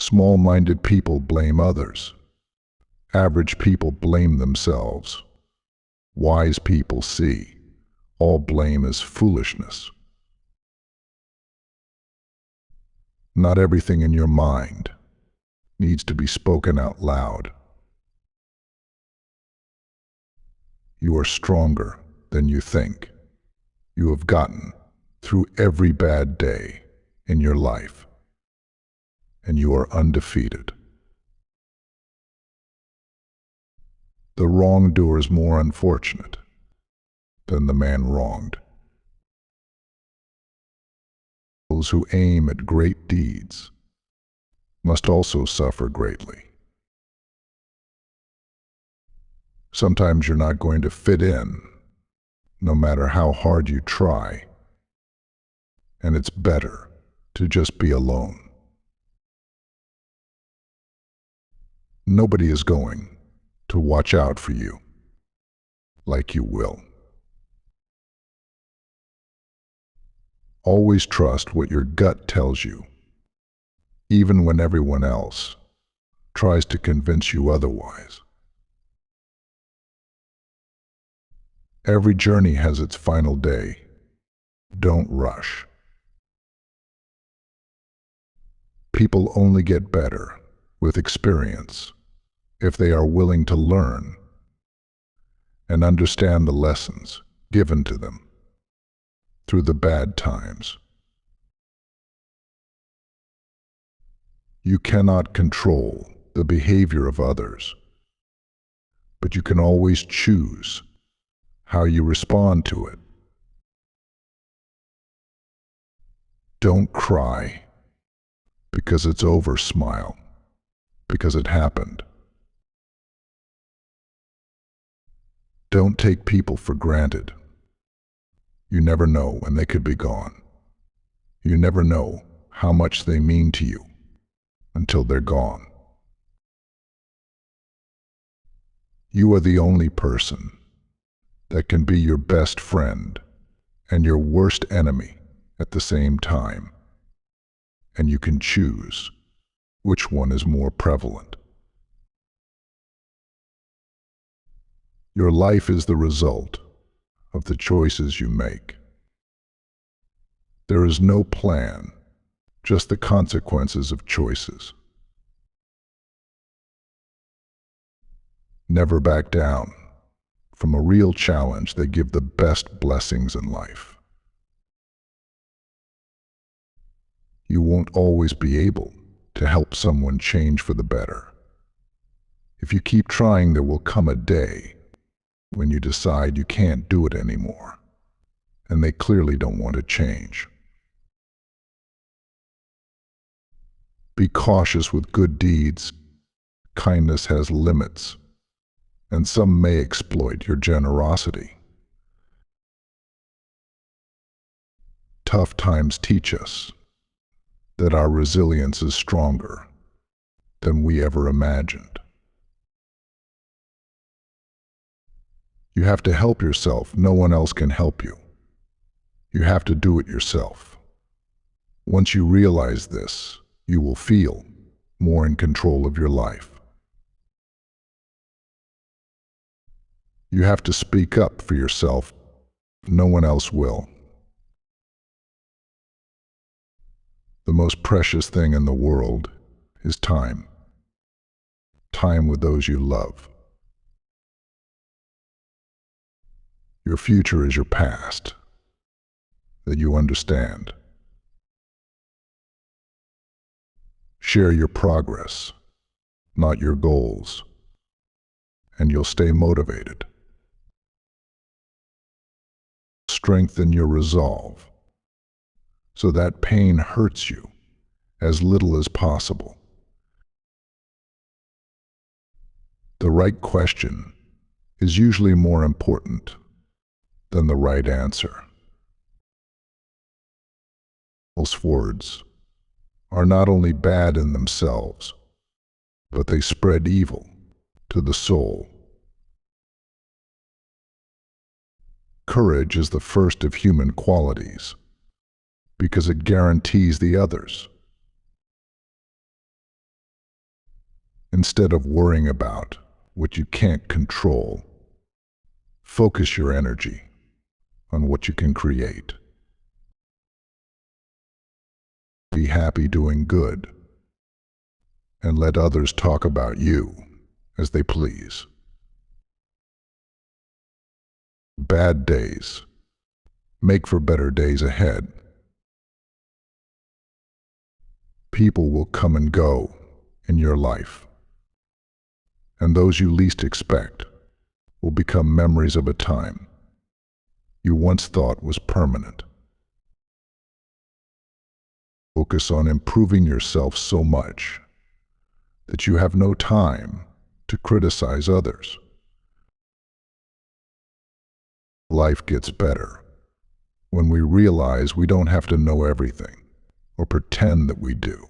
Small-minded people blame others. Average people blame themselves. Wise people see all blame as foolishness. Not everything in your mind needs to be spoken out loud. You are stronger than you think. You have gotten through every bad day in your life, and you are undefeated. The wrongdoer is more unfortunate than the man wronged. Those who aim at great deeds must also suffer greatly. Sometimes you're not going to fit in, no matter how hard you try, and it's better to just be alone. Nobody is going to watch out for you like you will. Always trust what your gut tells you, even when everyone else tries to convince you otherwise. Every journey has its final day. Don't rush. People only get better with experience if they are willing to learn and understand the lessons given to them through the bad times. You cannot control the behavior of others, but you can always choose how you respond to it. Don't cry because it's over, smile because it happened. Don't take people for granted. You never know when they could be gone. You never know how much they mean to you until they're gone. You are the only person that can be your best friend and your worst enemy at the same time, and you can choose which one is more prevalent. Your life is the result of the choices you make. There is no plan, just the consequences of choices. Never back down from a real challenge that give the best blessings in life. You won't always be able to help someone change for the better. If you keep trying, there will come a day when you decide you can't do it anymore, and they clearly don't want to change. Be cautious with good deeds. Kindness has limits, and some may exploit your generosity. Tough times teach us that our resilience is stronger than we ever imagined. You have to help yourself. No one else can help you. You have to do it yourself. Once you realize this, you will feel more in control of your life. You have to speak up for yourself. No one else will. The most precious thing in the world is time. Time with those you love. Your future is your past that you understand. Share your progress, not your goals, and you'll stay motivated. Strengthen your resolve so that pain hurts you as little as possible. The right question is usually more important than the right answer. False words are not only bad in themselves, but they spread evil to the soul. Courage is the first of human qualities because it guarantees the others. Instead of worrying about what you can't control, focus your energy on what you can create. Be happy doing good, and let others talk about you as they please. Bad days make for better days ahead. People will come and go in your life, and those you least expect will become memories of a time you once thought was permanent. Focus on improving yourself so much that you have no time to criticize others. Life gets better when we realize we don't have to know everything or pretend that we do.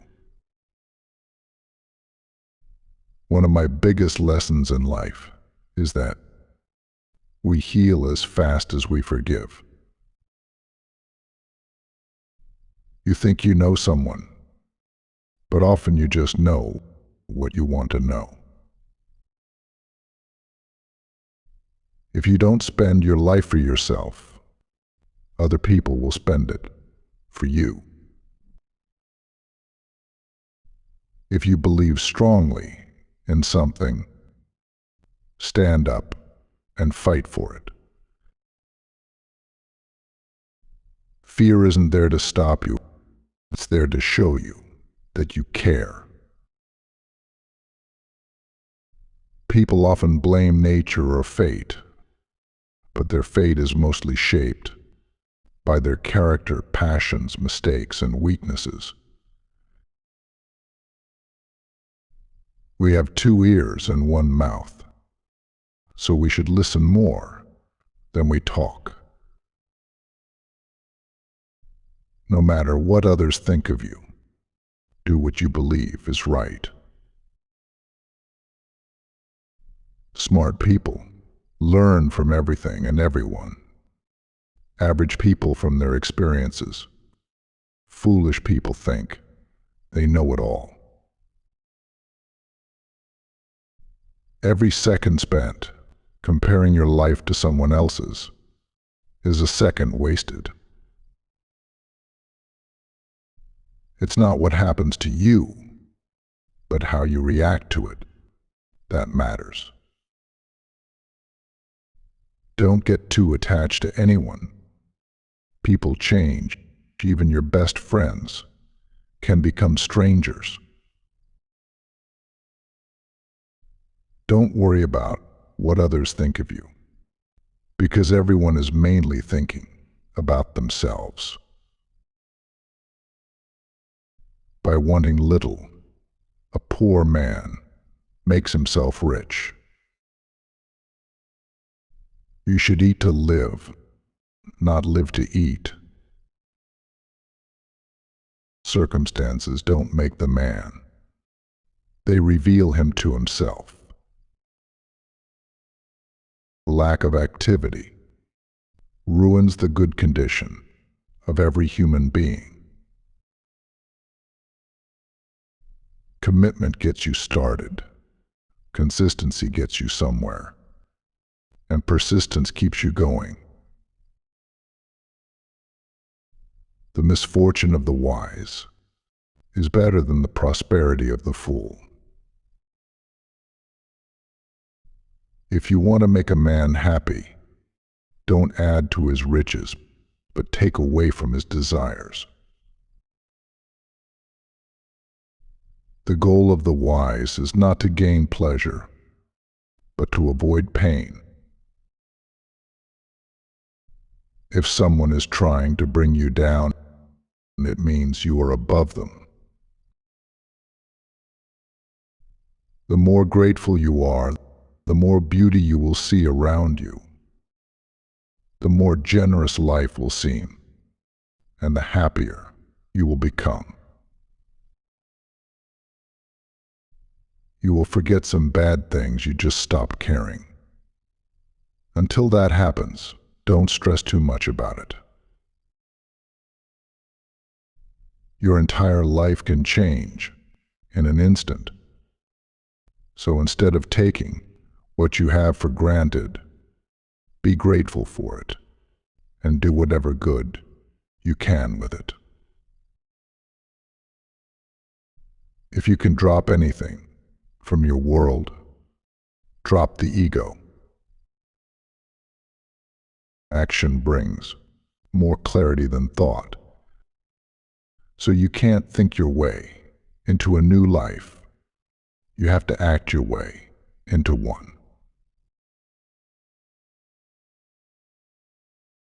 One of my biggest lessons in life is that we heal as fast as we forgive. You think you know someone, but often you just know what you want to know. If you don't spend your life for yourself, other people will spend it for you. If you believe strongly in something, stand up and fight for it. Fear isn't there to stop you, it's there to show you that you care. People often blame nature or fate, but their fate is mostly shaped by their character, passions, mistakes, and weaknesses. We have 2 ears and 1 mouth, so we should listen more than we talk. No matter what others think of you, do what you believe is right. Smart people learn from everything and everyone. Average people from their experiences. Foolish people think they know it all. Every second spent comparing your life to someone else's is a second wasted. It's not what happens to you, but how you react to it that matters. Don't get too attached to anyone. People change. Even your best friends can become strangers. Don't worry about what others think of you, because everyone is mainly thinking about themselves. By wanting little, a poor man makes himself rich. You should eat to live, not live to eat. Circumstances don't make the man. They reveal him to himself. Lack of activity ruins the good condition of every human being. Commitment gets you started. Consistency gets you somewhere. And persistence keeps you going. The misfortune of the wise is better than the prosperity of the fool. If you want to make a man happy, don't add to his riches, but take away from his desires. The goal of the wise is not to gain pleasure, but to avoid pain. If someone is trying to bring you down, it means you are above them. The more grateful you are, the more beauty you will see around you. The more generous life will seem, and the happier you will become. You will forget some bad things you just stop caring. Until that happens, don't stress too much about it. Your entire life can change in an instant. So instead of taking what you have for granted, be grateful for it and do whatever good you can with it. If you can drop anything from your world, drop the ego. Action brings more clarity than thought. So you can't think your way into a new life. You have to act your way into one.